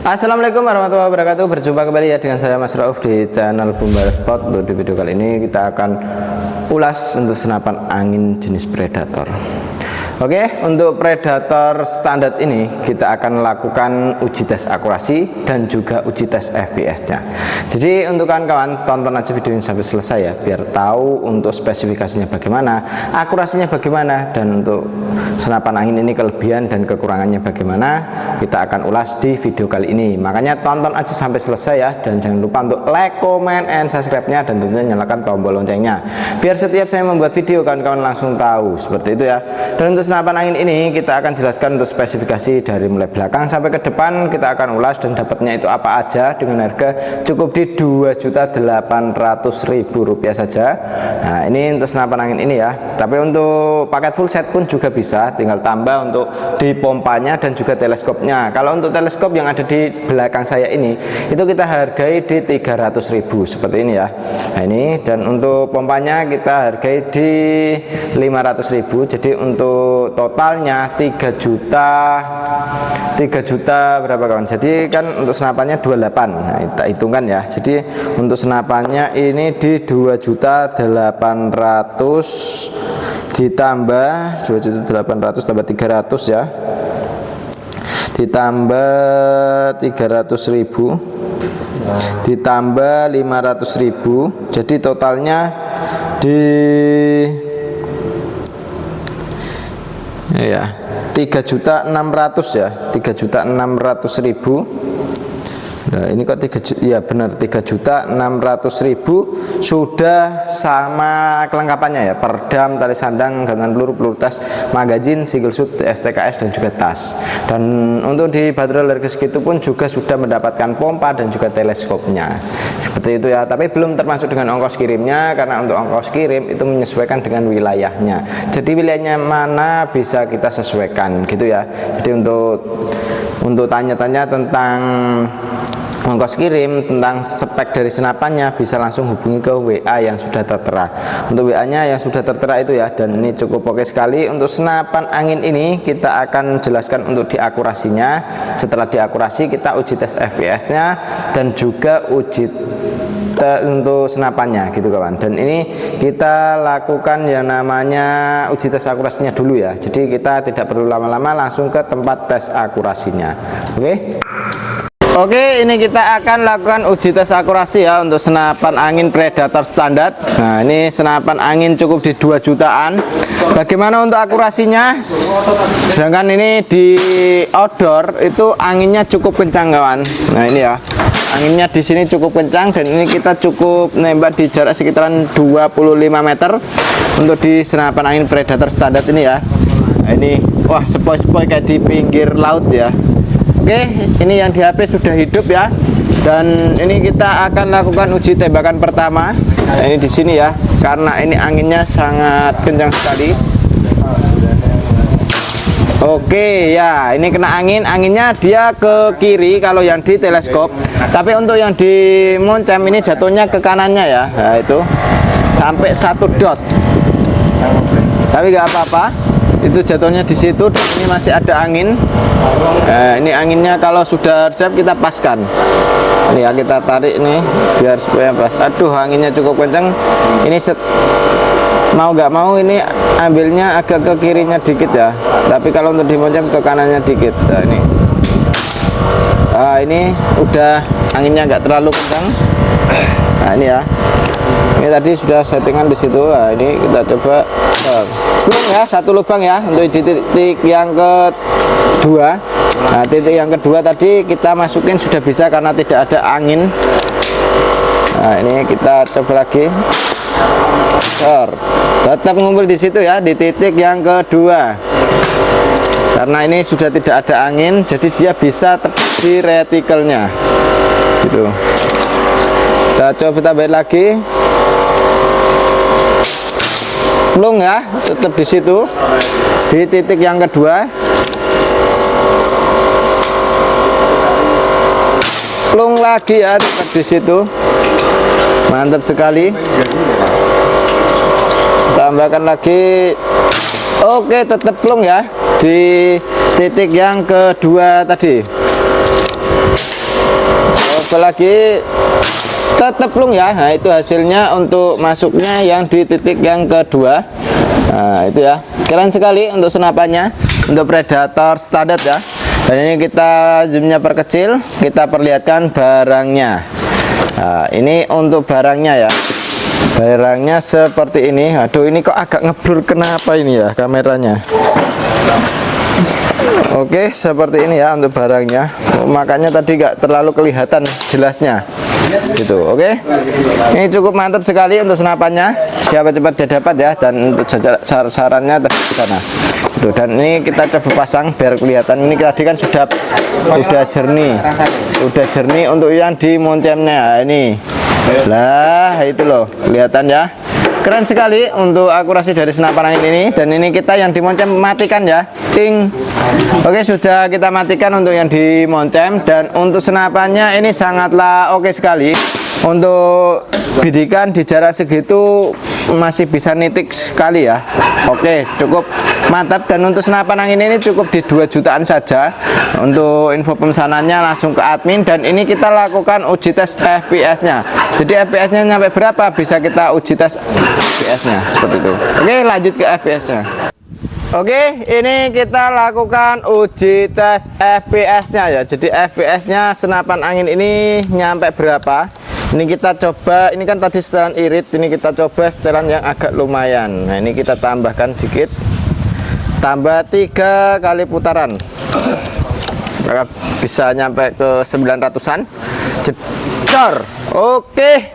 Assalamualaikum warahmatullahi wabarakatuh. Berjumpa kembali ya dengan saya Mas Rauf di channel Boombar Spot. Untuk di video kali ini kita akan ulas untuk senapan angin jenis Predator. Oke, untuk Predator standar ini kita akan lakukan uji tes akurasi dan juga uji tes FPS-nya. Jadi untuk kawan-kawan tonton aja video ini sampai selesai ya, biar tahu untuk spesifikasinya bagaimana, akurasinya bagaimana, dan untuk senapan angin ini kelebihan dan kekurangannya bagaimana kita akan ulas di video kali ini. Makanya tonton aja sampai selesai ya, dan jangan lupa untuk like, comment, and subscribe-nya, dan tentunya nyalakan tombol loncengnya biar setiap saya membuat video kawan-kawan langsung tahu seperti itu ya. Dan untuk senapan angin ini kita akan jelaskan untuk spesifikasi dari mulai belakang sampai ke depan, kita akan ulas dan dapatnya itu apa aja dengan harga cukup di Rp2.800.000 saja. Nah ini untuk senapan angin ini ya, tapi untuk paket full set pun juga bisa, tinggal tambah untuk di pompanya dan juga teleskopnya. Kalau untuk teleskop yang ada di belakang saya ini itu kita hargai di 300.000 seperti ini ya. Nah ini, dan untuk pompanya kita hargai di 500.000. Jadi untuk totalnya 3 juta berapa kawan? Jadi kan untuk senapannya 28. Nah, kita hitungkan ya. Jadi untuk senapannya ini di 2.800.000 ditambah 2.800.000 tambah 300 ya. Ditambah 300.000 ditambah 500.000, jadi totalnya di ya 3.600.000 ya, 3.600.000. Nah ini kok 3 ya benar 3.600.000 sudah sama kelengkapannya ya, perdam, tali sandang, gantungan peluru, peluru tas, magazin, single shoot, STKS, dan juga tas. Dan untuk di bandrol harga segitu pun juga sudah mendapatkan pompa dan juga teleskopnya seperti itu ya. Tapi belum termasuk dengan ongkos kirimnya, karena untuk ongkos kirim itu menyesuaikan dengan wilayahnya. Jadi wilayahnya mana bisa kita sesuaikan gitu ya. Jadi untuk tanya-tanya tentang ongkos kirim, tentang spek dari senapannya, bisa langsung hubungi ke WA yang sudah tertera. Untuk WA nya yang sudah tertera itu ya, dan ini cukup oke sekali. Untuk senapan angin ini kita akan jelaskan untuk diakurasinya. Setelah diakurasi kita uji tes FPS nya dan juga uji untuk senapannya gitu kawan. Dan ini kita lakukan yang namanya uji tes akurasinya dulu ya. Jadi kita tidak perlu lama-lama, langsung ke tempat tes akurasinya. Oke, ini kita akan lakukan uji tes akurasi ya untuk senapan angin Predator standar. Nah ini senapan angin cukup di 2 jutaan. Bagaimana untuk akurasinya? Sedangkan ini di outdoor itu anginnya cukup kencang kawan. Nah ini ya, anginnya di sini cukup kencang, dan ini kita cukup nembak di jarak sekitaran 25 meter untuk di senapan angin Predator standar ini ya. Nah, ini wah, sepoi-sepoi kayak di pinggir laut ya. Oke, ini yang di HP sudah hidup ya. Dan ini kita akan lakukan uji tembakan pertama. Nah, ini di sini ya, karena ini anginnya sangat kencang sekali. Oke ya, ini kena angin, anginnya dia ke kiri kalau yang di teleskop. Tapi untuk yang di moncem ini jatuhnya ke kanannya ya. Nah itu sampai 1 dot. Tapi nggak apa-apa, itu jatuhnya di situ, dan ini masih ada angin. Ini anginnya kalau sudah redap kita paskan. Ini ya, kita tarik nih biar supaya pas. Aduh, anginnya cukup kencang. Ini mau nggak mau ini ambilnya agak ke kirinya dikit ya. Tapi kalau untuk dimoncem ke kanannya dikit. Nah ini udah anginnya nggak terlalu kencang. Nah ini ya. Ini tadi sudah settingan di situ. Nah, ini kita coba plung ya, 1 lubang ya untuk di titik yang kedua. Nah, titik yang kedua tadi kita masukin sudah bisa karena tidak ada angin. Nah, ini kita coba lagi. Tetap ngumpul di situ ya, di titik yang kedua. Karena ini sudah tidak ada angin, jadi dia bisa tepat di retikelnya. Gitu. Kita coba tambahin lagi. Plung ya, tetap di situ di titik yang kedua. Plung lagi ya, tetap di situ. Mantap sekali. Tambahkan lagi. Oke, tetap plung ya di titik yang kedua tadi. coba lagi, tetap plung ya. Nah itu hasilnya untuk masuknya yang di titik yang kedua. Nah itu ya, keren sekali untuk senapannya, untuk Predator standar ya. Dan ini kita zoomnya perkecil, kita perlihatkan barangnya. Nah ini untuk barangnya ya, barangnya seperti ini. Aduh ini kok agak ngeblur, kenapa ini ya kameranya. Oke, seperti ini ya untuk barangnya. Makanya tadi nggak terlalu kelihatan jelasnya gitu. Oke, ini cukup mantap sekali untuk senapannya. Siapa cepat dia dapat ya. Dan untuk sarannya tadi di sana itu. Dan ini kita coba pasang biar kelihatan. Ini tadi kan sudah jernih untuk yang di moncemnya. Ini lah itu loh, kelihatan ya. Keren sekali untuk akurasi dari senapan angin ini. Dan ini kita yang dimoncem matikan ya, ting. Oke, sudah kita matikan untuk yang dimoncem. Dan untuk senapannya ini sangatlah oke sekali. Untuk bidikan di jarak segitu masih bisa nitik sekali ya. Oke, cukup mantap. Dan untuk senapan angin ini cukup di 2 jutaan saja. Untuk info pemesanannya langsung ke admin. Dan ini kita lakukan uji tes FPS nya. Jadi FPS nya sampai berapa bisa kita uji tes FPS nya seperti itu. Oke, lanjut ke FPS nya. Oke, ini kita lakukan uji tes FPS nya ya. Jadi FPS nya senapan angin ini nyampe berapa. Ini kita coba, ini kan tadi setelan irit, ini kita coba setelan yang agak lumayan. Nah ini kita tambahkan dikit, tambah 3 kali putaran, maka bisa nyampe ke 900-an. Jedor. Oke,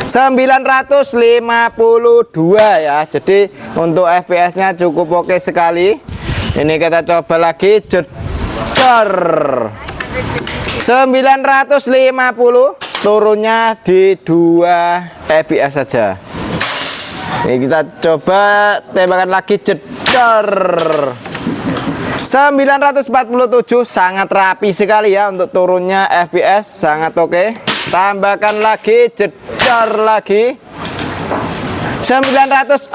952 ya. Jadi untuk FPS nya cukup oke sekali. Ini kita coba lagi, jedor. 950, turunnya di 2 fps saja. Ini kita coba tembakan lagi, jedor. 947, sangat rapi sekali ya untuk turunnya fps, sangat oke. Tambahkan lagi, jedor lagi. 945,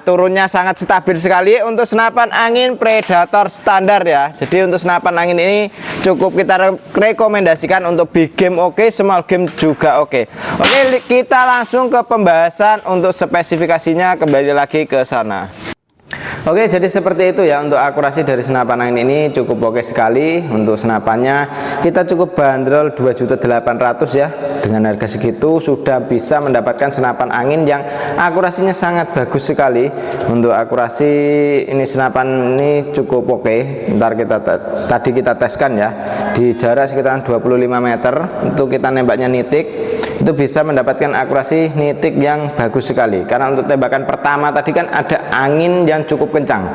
turunnya sangat stabil sekali untuk senapan angin Predator standar ya. Jadi untuk senapan angin ini cukup kita rekomendasikan untuk big game oke, small game juga oke. Oke, kita langsung ke pembahasan untuk spesifikasinya, kembali lagi ke sana. Oke, jadi seperti itu ya untuk akurasi dari senapan angin ini cukup oke sekali. Untuk senapannya kita cukup bandrol 2.800.000 ya. Dengan harga segitu sudah bisa mendapatkan senapan angin yang akurasinya sangat bagus sekali. Untuk akurasi ini senapan ini cukup oke. Ntar tadi kita teskan ya di jarak sekitaran 25 meter. Untuk kita nembaknya nitik, itu bisa mendapatkan akurasi nitik yang bagus sekali. Karena untuk tembakan pertama tadi kan ada angin yang cukup kencang.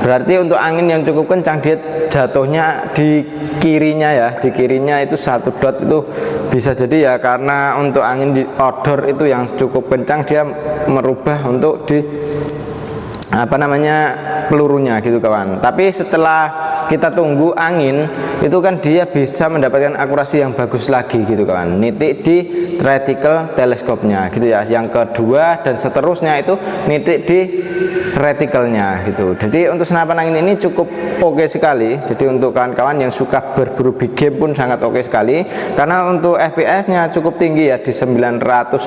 Berarti untuk angin yang cukup kencang dia jatuhnya di kirinya ya. Di kirinya itu 1 dot itu bisa jadi ya, karena untuk angin di outdoor itu yang cukup kencang dia merubah untuk di pelurunya gitu kawan. Tapi setelah kita tunggu angin itu kan dia bisa mendapatkan akurasi yang bagus lagi gitu kawan, nitik di reticle teleskopnya gitu ya. Yang kedua dan seterusnya itu nitik di reticle-nya gitu. Jadi untuk senapan angin ini cukup oke sekali. Jadi untuk kawan-kawan yang suka berburu big game pun sangat oke sekali, karena untuk FPS nya cukup tinggi ya di 950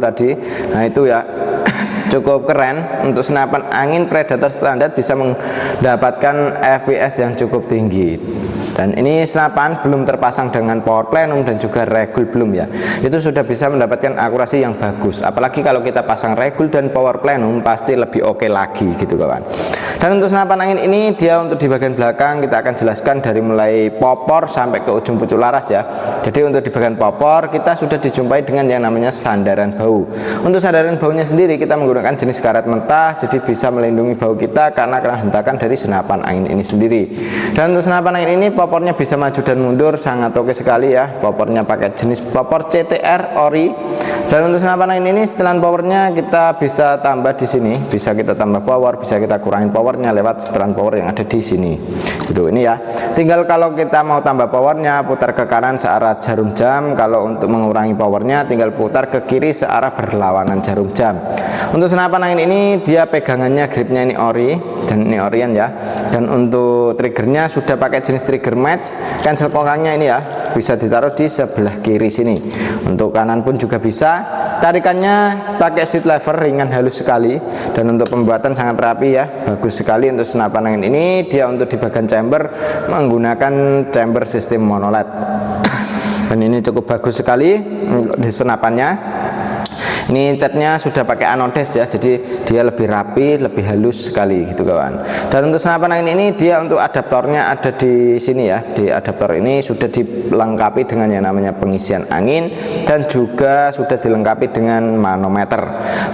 tadi. Nah itu ya cukup keren. Untuk senapan angin Predator standar bisa mendapatkan FPS yang cukup tinggi. Dan ini senapan belum terpasang dengan power plenum dan juga regul belum ya. Itu sudah bisa mendapatkan akurasi yang bagus. Apalagi kalau kita pasang regul dan power plenum pasti lebih oke lagi gitu kawan. Dan untuk senapan angin ini dia untuk di bagian belakang kita akan jelaskan dari mulai popor sampai ke ujung pucuk laras ya. Jadi untuk di bagian popor kita sudah dijumpai dengan yang namanya sandaran bau. Untuk sandaran baunya sendiri kita menggunakan jenis karet mentah, jadi bisa melindungi bau kita karena kena hentakan dari senapan angin ini sendiri. Dan untuk senapan angin ini popornya bisa maju dan mundur, sangat oke sekali ya. Popornya pakai jenis popor CTR ori. Dan untuk senapan angin ini setelan powernya kita bisa tambah di sini, bisa kita tambah power, bisa kita kurangin powernya lewat setelan power yang ada di sini. Itu ini ya. Tinggal kalau kita mau tambah powernya putar ke kanan searah jarum jam. Kalau untuk mengurangi powernya tinggal putar ke kiri searah berlawanan jarum jam. Untuk senapan angin ini dia pegangannya gripnya ini ori dan ini orian ya. Dan untuk triggernya sudah pakai jenis trigger match, cancel kokangnya ini ya. bisa ditaruh di sebelah kiri sini. Untuk kanan pun juga bisa. Tarikannya pakai seat lever, ringan, halus sekali, dan untuk pembuatan sangat rapi ya, bagus sekali. Untuk senapan angin ini dia untuk di bagian chamber menggunakan chamber sistem monoled, dan ini cukup bagus sekali di senapannya. Ini catnya sudah pakai anodes ya, jadi dia lebih rapi, lebih halus sekali gitu kawan. Dan untuk senapan angin ini dia untuk adaptornya ada di sini ya. Di adaptor ini sudah dilengkapi dengan yang namanya pengisian angin, dan juga sudah dilengkapi dengan manometer.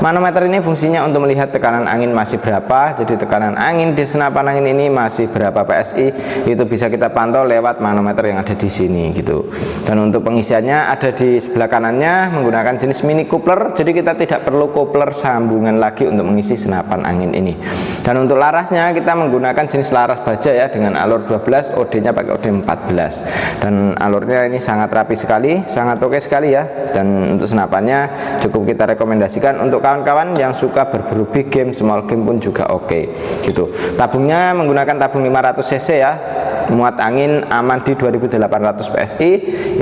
Manometer ini fungsinya untuk melihat tekanan angin masih berapa. Jadi tekanan angin di senapan angin ini masih berapa PSI, itu bisa kita pantau lewat manometer yang ada di sini gitu. Dan untuk pengisiannya ada di sebelah kanannya menggunakan jenis mini coupler. Jadi kita tidak perlu coupler sambungan lagi untuk mengisi senapan angin ini. Dan untuk larasnya kita menggunakan jenis laras baja ya, dengan alur 12, OD-nya pakai OD 14. Dan alurnya ini sangat rapi sekali, sangat oke sekali ya. Dan untuk senapannya cukup kita rekomendasikan untuk kawan-kawan yang suka berburu big game, small game pun juga oke gitu. Tabungnya menggunakan tabung 500 cc ya. Muat angin aman di 2800 PSI,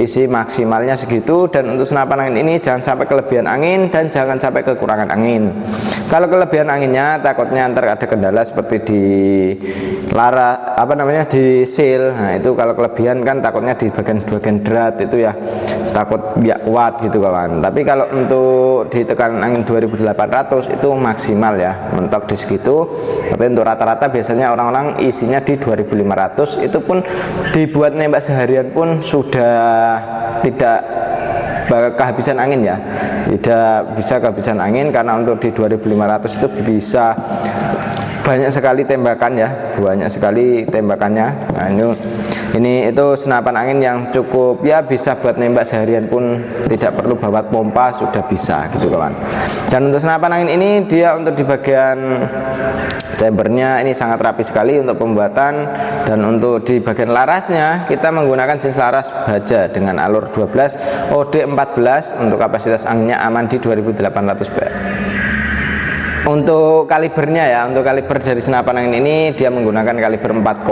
isi maksimalnya segitu. Dan untuk senapan angin ini jangan sampai kelebihan angin dan jangan sampai kekurangan angin. Kalau kelebihan anginnya takutnya ntar ada kendala seperti di di seal. Nah itu kalau kelebihan kan takutnya di bagian drat itu ya, takut nggak kuat gitu kawan. Tapi kalau untuk di tekanan angin 2800 itu maksimal ya, mentok di segitu. Tapi untuk rata-rata biasanya orang-orang isinya di 2500, itu pun dibuat nembak seharian pun sudah tidak kehabisan angin ya, tidak bisa kehabisan angin, karena untuk di 2500 itu bisa banyak sekali tembakan ya, banyak sekali tembakannya. Nah ini itu senapan angin yang cukup ya, bisa buat nembak seharian pun tidak perlu bawa pompa, sudah bisa gitu kawan. Dan untuk senapan angin ini dia untuk di bagian chambernya ini sangat rapi sekali untuk pembuatan. Dan untuk di bagian larasnya kita menggunakan jenis laras baja dengan alur 12, OD 14. Untuk kapasitas anginnya aman di 2800 PSI. Untuk kalibernya ya, untuk kaliber dari senapan angin ini dia menggunakan kaliber 4,5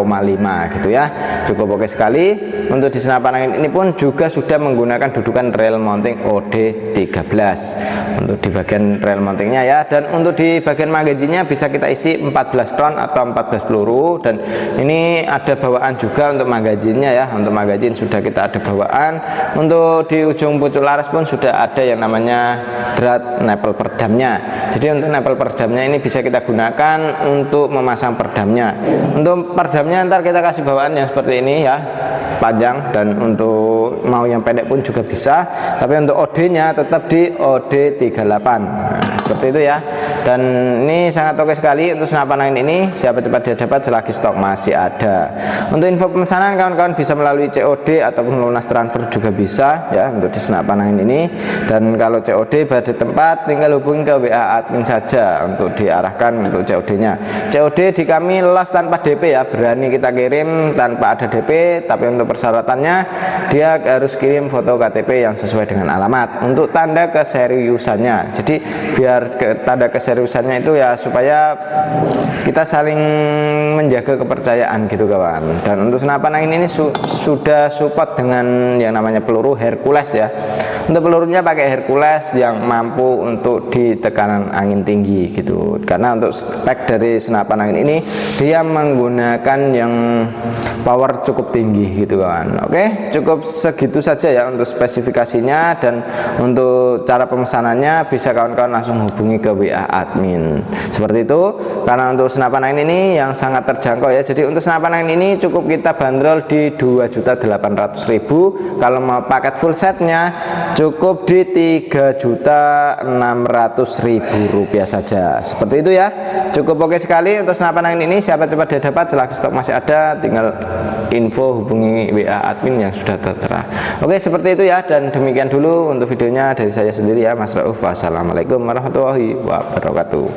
gitu ya, cukup oke sekali. Untuk di senapan angin ini pun juga sudah menggunakan dudukan rail mounting OD 13 untuk di bagian rail mountingnya ya. Dan untuk di bagian magazinnya bisa kita isi 14 round atau 14 peluru. Dan ini ada bawaan juga untuk magazinnya ya, untuk magazin sudah kita ada bawaan. Untuk di ujung pucuk laras pun sudah ada yang namanya drat nepel perdamnya. Jadi untuk nepel perdamnya ini bisa kita gunakan untuk memasang perdamnya. Untuk perdamnya ntar kita kasih bawaan yang seperti ini ya, panjang, dan untuk mau yang pendek pun juga bisa. Tapi untuk OD nya tetap di OD 38. Nah, seperti itu ya. Dan ini sangat oke sekali untuk senapan angin ini. Siapa cepat dia dapat selagi stok masih ada. Untuk info pemesanan kawan-kawan bisa melalui COD ataupun lunas transfer juga bisa ya untuk di senapan angin ini. Dan kalau COD pada tempat tinggal hubungi ke WA admin saja untuk diarahkan untuk COD-nya. COD di kami los tanpa DP ya, berani kita kirim tanpa ada DP. Tapi untuk persyaratannya dia harus kirim foto KTP yang sesuai dengan alamat untuk tanda keseriusannya. Jadi biar tanda keseriusannya itu ya supaya kita saling menjaga kepercayaan gitu kawan. Dan untuk senapan angin ini sudah support dengan yang namanya peluru Hercules ya. Untuk pelurunya pakai Hercules yang mampu untuk di tekanan angin tinggi gitu. Karena untuk spek dari senapan angin ini dia menggunakan yang power cukup tinggi gitu kawan. Oke, cukup segitu saja ya untuk spesifikasinya. Dan untuk cara pemesanannya bisa kawan-kawan langsung hubungi ke WA admin seperti itu. Karena untuk senapan angin ini yang sangat terjangkau ya. Jadi untuk senapan angin ini cukup kita bandrol di 2.800.000. Kalau mau paket full setnya cukup di 3.600.000 rupiah saja. Seperti itu ya, cukup oke sekali untuk senapan angin ini. Siapa cepat dia dapat, selagi stok masih ada tinggal info hubungi WA admin yang sudah tertera. Oke, seperti itu ya. Dan demikian dulu untuk videonya dari saya sendiri ya, Mas Rauf. Wassalamualaikum warahmatullahi wabarakatuh.